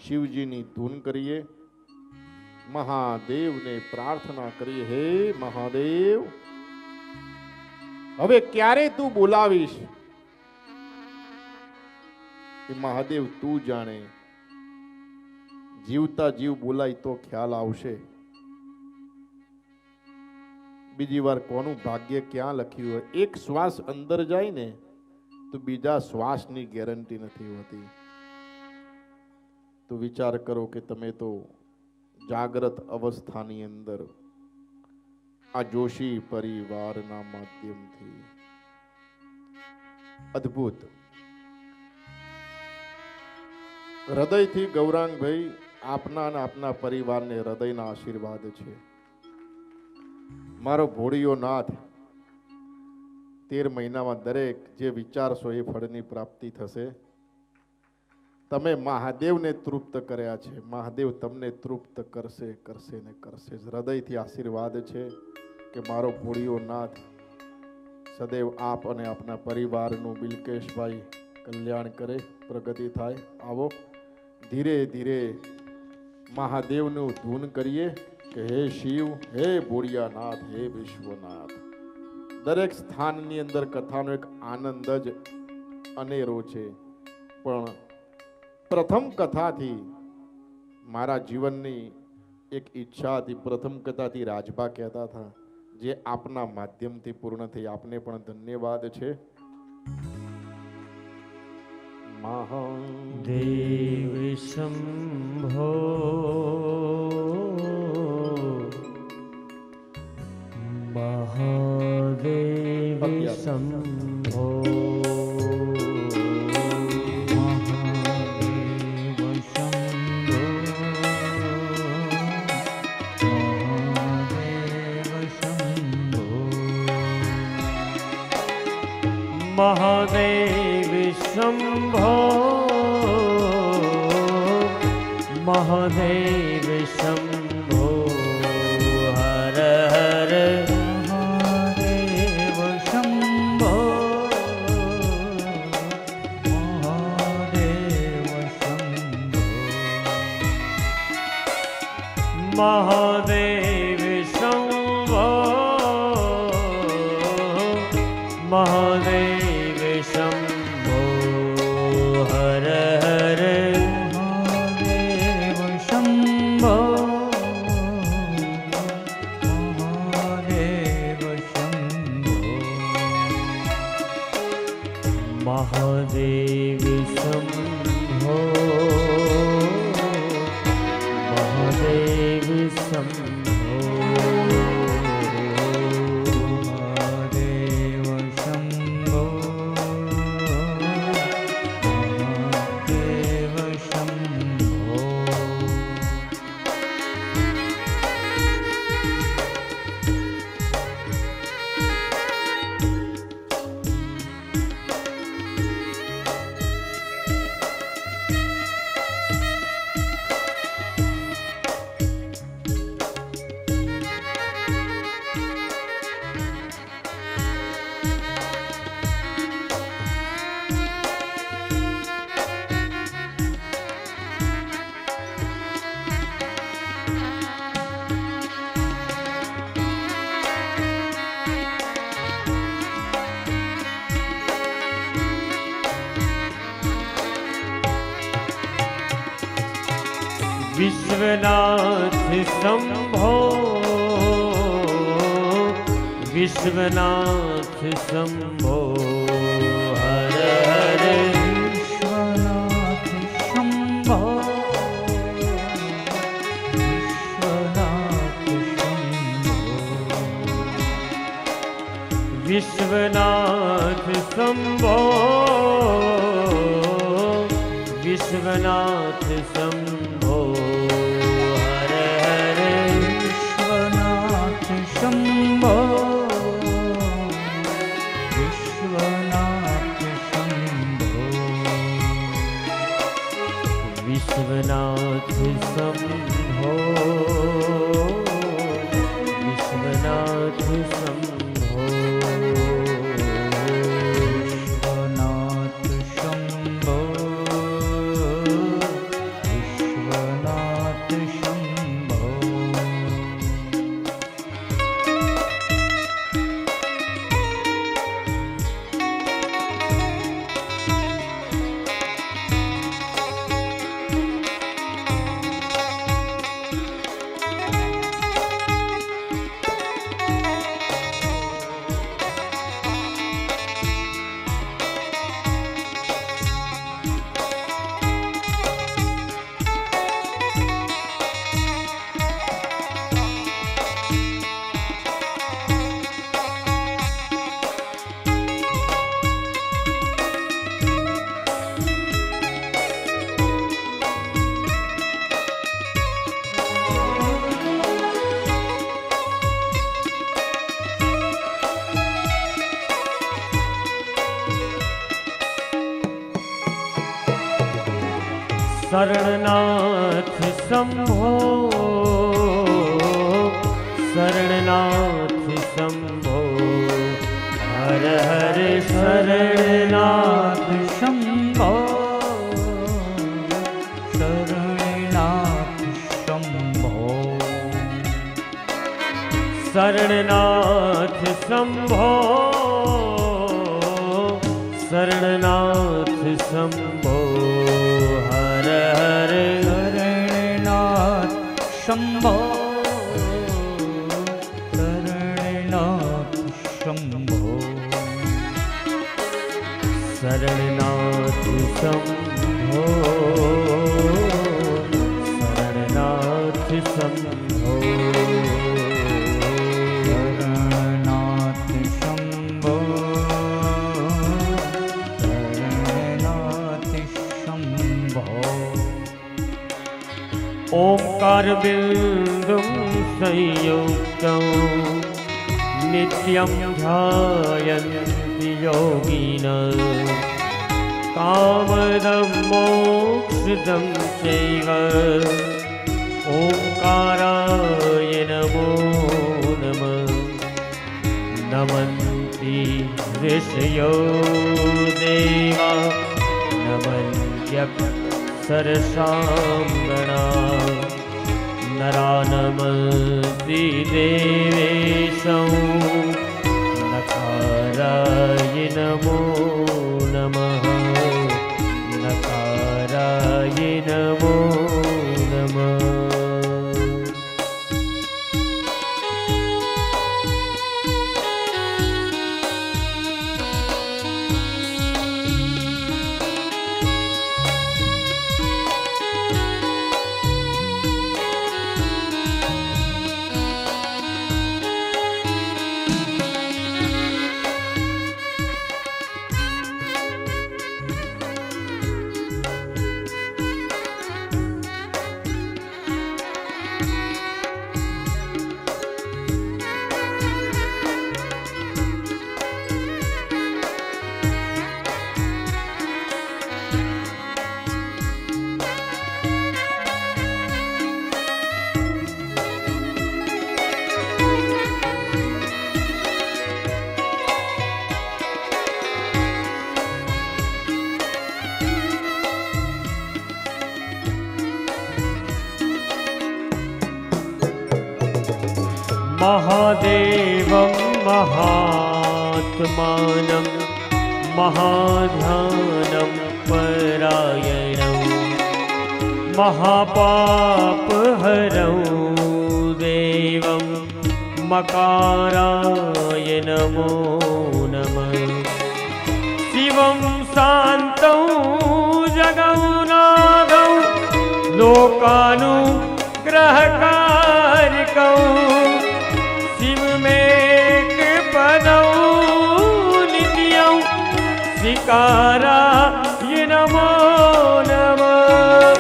શિવજીની ધૂન કરીએ, મહાદેવને પ્રાર્થના કરીએ, હે મહાદેવ હવે ક્યારે તું બોલાવીશ એ મહાદેવ તું જાણે. જીવતા જીવ બોલાય તો ખ્યાલ આવશે. બીજી વાર કોનું ભાગ્ય ક્યાં લખ્યું હોય. એક શ્વાસ અંદર જાય ને તો બીજા શ્વાસની ગેરંટી નથી હોતી. તો વિચાર કરો કે તમે તો જાગ્રત અવસ્થાની અંદર આ જોશી પરિવારના માધ્યમથી અદ્ભુત હૃદયથી ગૌરાંગભાઈ આપના અને આપના પરિવારને હૃદયના આશીર્વાદ છે. મારો ભોળિયો નાથ 13 મહિનામાં દરેક જે વિચારશો એ ફળની પ્રાપ્તિ થશે. તમે મહાદેવને તૃપ્ત કર્યા છે, મહાદેવ તમને તૃપ્ત કરશે કરશે ને કરશે. હૃદયથી આશીર્વાદ છે કે મારો ભોળિયો નાથ સદૈવ આપ અને આપના પરિવારનું બિલકેશભાઈ કલ્યાણ કરે, પ્રગતિ થાય. આવો ધીરે ધીરે મહાદેવનું ધૂન કરીએ કે હે શિવ, હે ભોળિયાનાથ, હે વિશ્વનાથ. દરેક સ્થાનની અંદર કથાનો એક આનંદ જ અનેરો છે. પણ પ્રથમ કથાથી મારા જીવનની એક ઈચ્છા હતી. પ્રથમ કથાથી રાજભા કહેતા હતા, જે આપના માધ્યમથી પૂર્ણ થઈ. આપને પણ ધન્યવાદ છે. મહાદેવ શંભો મહાદેવ શંભો મહાદેવ શંભો મહાદેવ શંભો હર હર મહાદેવ શંભો મહાદેવ શંભો મહાદેવ શંભો મહાદેવ શંભો હર હર મહાદેવ શંભો મહાદેવ શંભો મહાદેવ શંભો મહાદેવ શંભો विश्वनाथ शंभो विश्वनाथ शंभो हर हर विश्वनाथ शंभो विश्वनाथ शंभो विश्वनाथ शंभो हर हर विश्वनाथ शंभो विश्वनाथ शंभो विश्वनाथ शंभो विश्वनाथ शंभो विश्वनाथ शंभो शरणनाथ शंभो शरणनाथ शंभो हर हर शरणनाथ शंभो शरणनाथ शंभो शरणनाथ शंभो शरणनाथ शंभो हर हर शरणनाथ शंभो शरणनाथ शंभो शरणनाथ शंभो शरणनाथ शंभो शरणनाथ शंभो शरणनाथ शंभो ओंकार बिंदुं संयुक्तं नित्यं ध्यायन्ति योगिनः कामदं मोक्षदं चैव ओंकाराय नमो नमः नमन्ति ऋषयो देवा नमन्त्यप्सरसां नरा नमन्ति देवेशं नकाराय नमो नमः नकाराय नमो नमः महादेवं महात्मानं महाध्यानं परायणं महापापहरं देवं मकाराय नमो नमः शिवं शान्तं जगन्नाथं लोकानुग्रहकारकं शिवमेकपदं नित्यं शिकाराय नमो नमः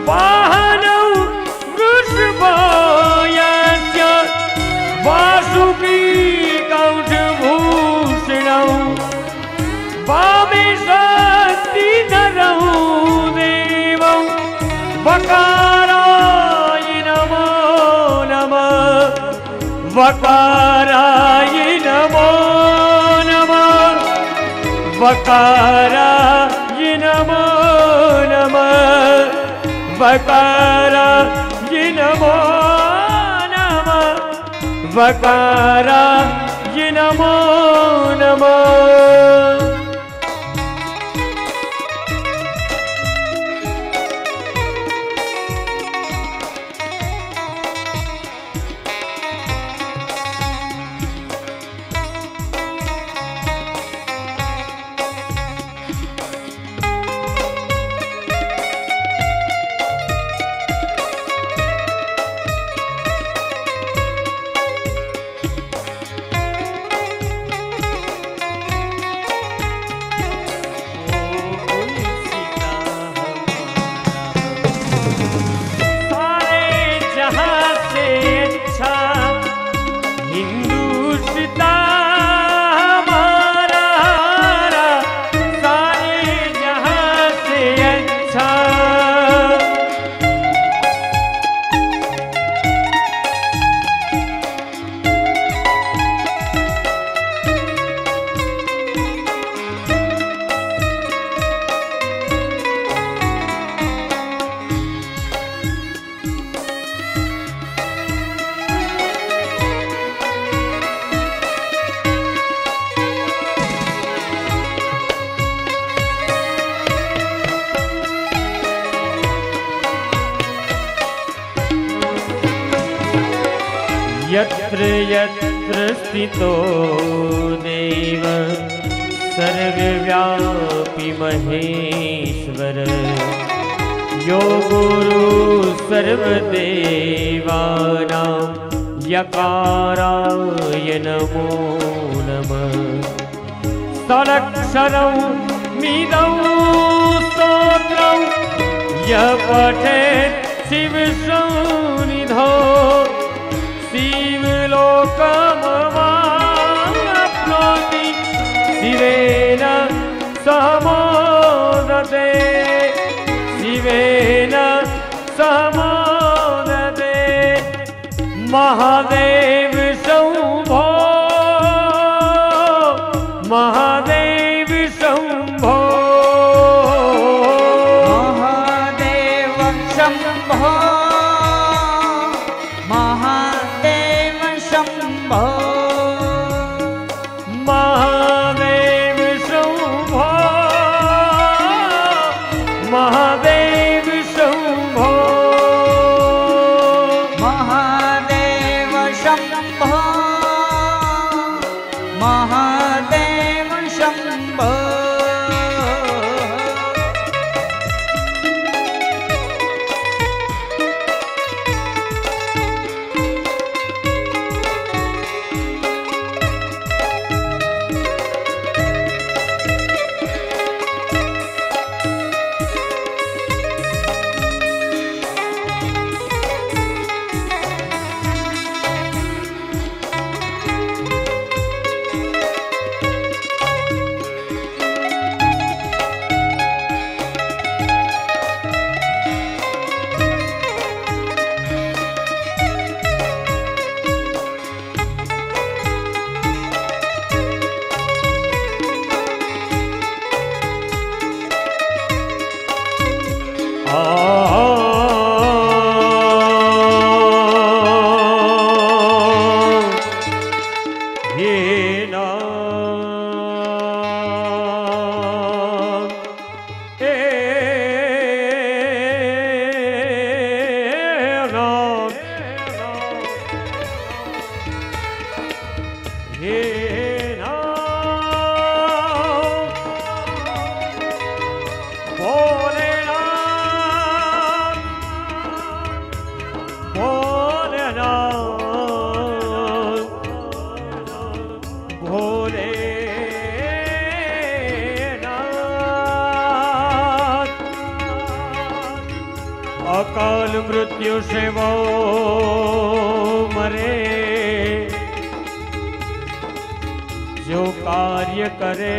वाहनं वृषभायस्य वासुकी कंठभूषणं वामे शक्तिधरं देवं वकाराय नमो नमः वकाराय नमो नमः वकाराय नमो नमः वकाराय नमो नमः वकाराय नमो नमः यत्र यत्र स्थितो देव सर्वव्यापी महेश्वर यो गुरु सर्वदेवानां यकाराय नमो नमः सदक्षरं मिदं स्तोत्रं यः पठेत् शिवसन्निधौ शिवलोकमवाप्नोति शिवेन समोदते शिवेन समोदते महादेव शंभो महादेव शंभो महादेव शंभो महादेव शंभो महादेव शंभो महादेव शंभो महादेव शंभो महादेव शंभो अकाल मृत्यु से वो मरे जो कार्य करे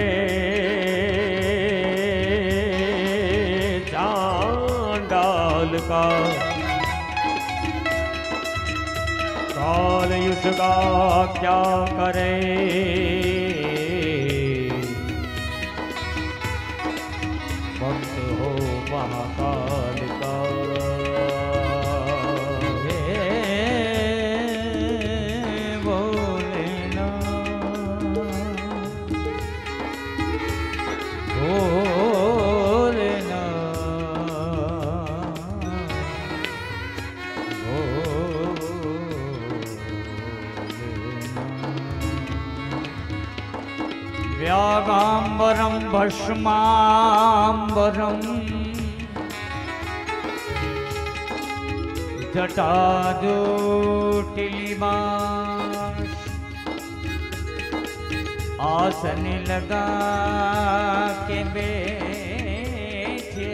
चांडाल का काल युष का क्या करे भक्त हो महाकाल का व्यागाम्बरं भस्माम्बरं जटाजूटिलिमा आसन लगा के बैठे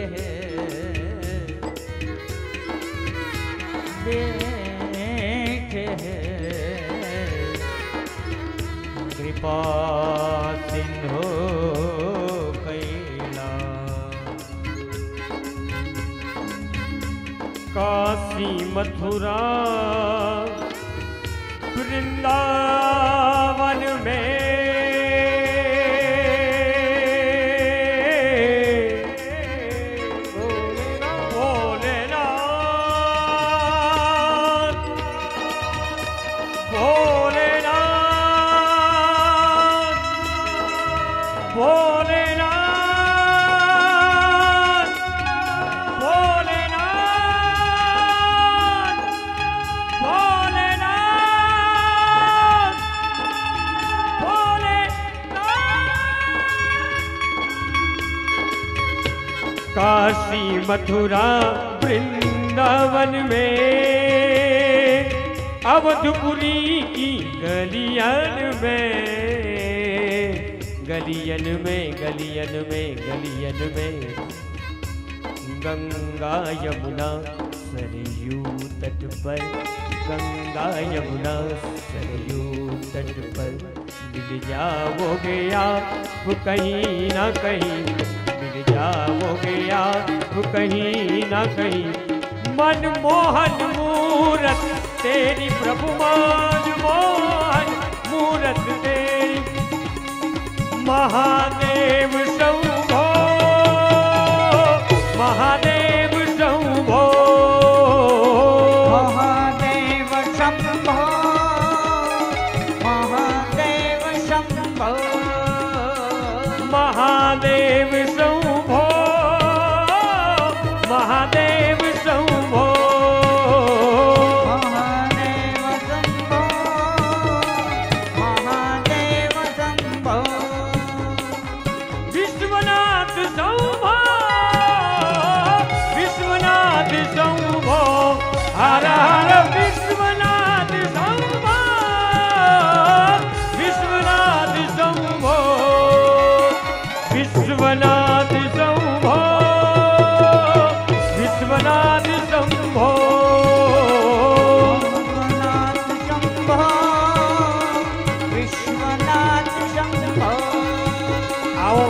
कृपा सिंधु कैला काशी मथुरा वृंदावन में भोलेनाथ भोलेनाथ भोलेनाथ भोलेनाथ भोलेनाथ मथुरा वृंदावन में, अवधपुरी की गलियन में, गलियन में गलियन में गलियन में, गंगा यमुना सरयू तट पर, गंगा यमुना सरयू तट पर मिल जाओगे आप कहीं ना कहीं, मिल जाओगे आप कहीं ना कहीं। मनमोहन मूरत तेरी प्रभु, मनमोहन मूरत तेरी, महादेव शंभो, महादेव शंभो, महादेव शंभो, महादेव शंभो, महादेव शंभो, महादेव शंभो, महादेव शंभो, महादेव शंभो, विश्वनाथ शंभो, विश्वनाथ शंभो, हर हर विश्वनाथ शंभो, विश्वनाथ शंभो, विश्वनाथ शंभो, विश्वनाथ शंभो। विश्वनाथ शंभो, आओ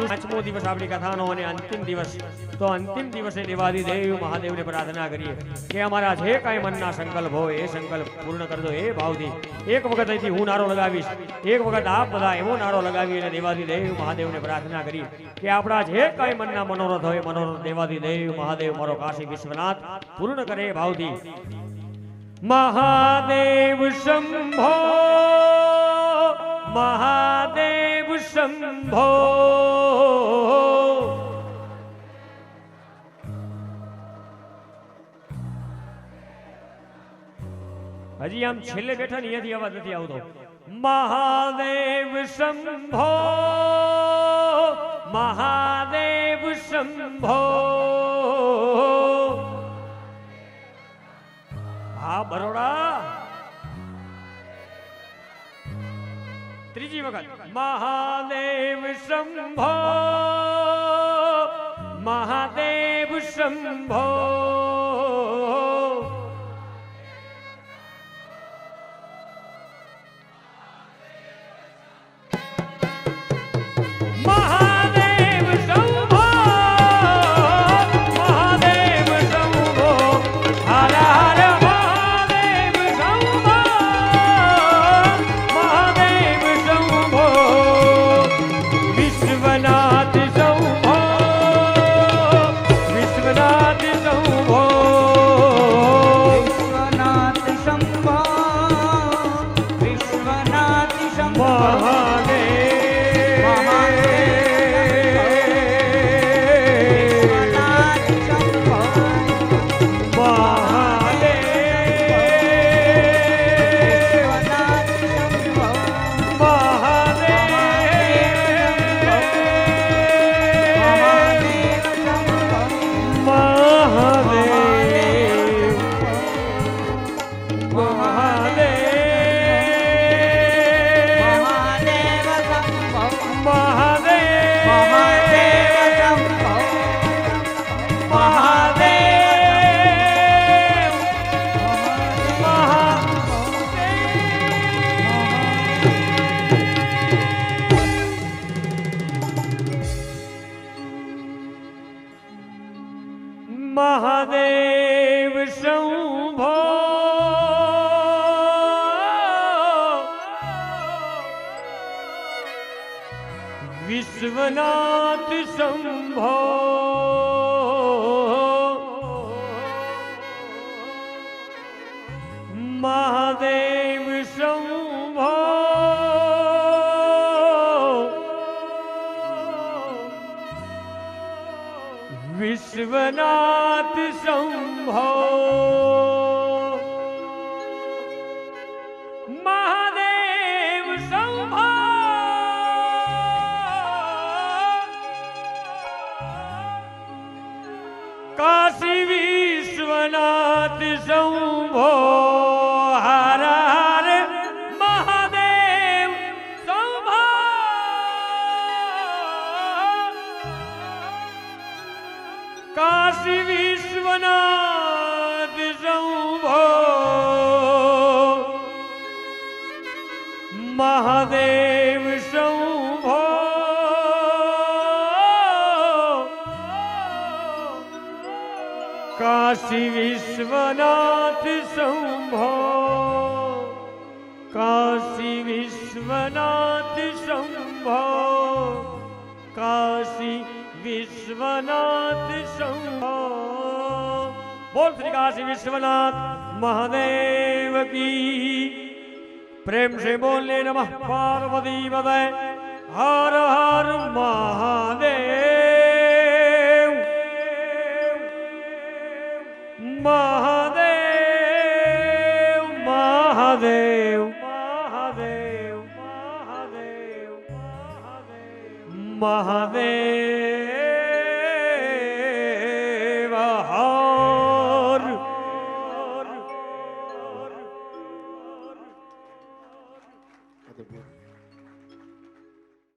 પાંચમો દિવસ આપણી કથાનો અને અંતિમ દિવસ, તો અંતિમ દિવસે દેવાદિદેવ મહાદેવને પ્રાર્થના કરીએ કે અમારા જે કાંઈ મનના સંકલ્પ હોય એ સંકલ્પ પૂર્ણ કરજો એ ભાવથી. એક વખત અહીંથી હું નારો લગાવીશ, એક વખત આપ બધા એવો નારો લગાવી અને દેવાદિદેવ મહાદેવને પ્રાર્થના કરીએ કે આપણા જે કાંઈ મનના મનોરથ હોય મનોરથ દેવાદિદેવ મહાદેવ મારો કાશી વિશ્વનાથ પૂર્ણ કરે એ ભાવથી. મહાદેવ શંભો, મહાદેવ શંભો, હજી આમ છેલ્લે બેઠા ને અહીંયાથી અવાજ નથી આવતો. મહાદેવ શંભો, મહાદેવ શંભો. હા બરોડા. ત્રીજી વખત મહાદેવ શંભો, મહાદેવ શંભો, મહાદેવ શંભો, મહાદેવ શંભો, હર હર મહાદેવ શંભો, મહાદેવ શંભો, વિશ્વનાથ શંભો, વિશ્વનાથ શંભો, વિશ્વનાથ શંભો, વિશ્વનાથ શંભો, મહાદેવ શંભો, વિશ્વનાથ શંભો, મહાદેવ શંભો, વિશ્વનાથ શંભો, મહાદેવ શંભો, કાશી વિશ્વનાથ શંભો હર હર મહાદેવ શંભો કાશી વિશ્વનાથ શંભો મહાદેવ શંભો કાશી વિશ્વનાથ શંભો કાશી વિશ્વનાથ શંભો કાશી विश्वनाथ शंभो बोल श्री काशी विश्वनाथ महादेव की प्रेम से बोलने नमः पार्वती पदे हर हर महादेव महादेव महादेव महादेव महादेव महादेव અદભુત.